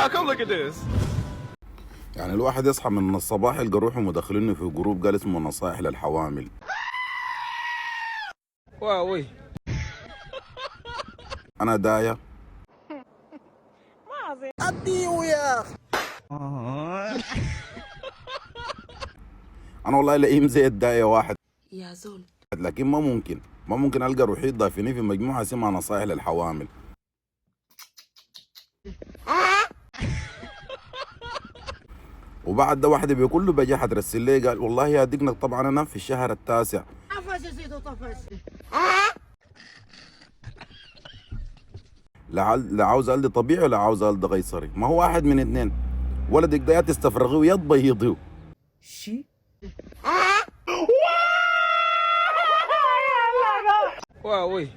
Wow, come look at this. يعني الواحد يصحى من الصباح يلقى روحه مدخلينه في جروب قال اسمه نصائح للحوامل. Wow, wait. انا داية انا والله لئيم زي الداية واحد، يا زول. لكن ما ممكن القى روحي ضايفيني في مجموعة اسمها نصائح للحوامل. وبعد ده واحدة بكل بجاحة ترسل لي قال والله يا دقنك طبعا انا في الشهر التاسع. لا عاوز الدي طبيعي ولا عاوز الدي قيصري، ما هو واحد من اتنين، ولدك ده يا تستفرغيه ويا تبيضيه. Wow, wait.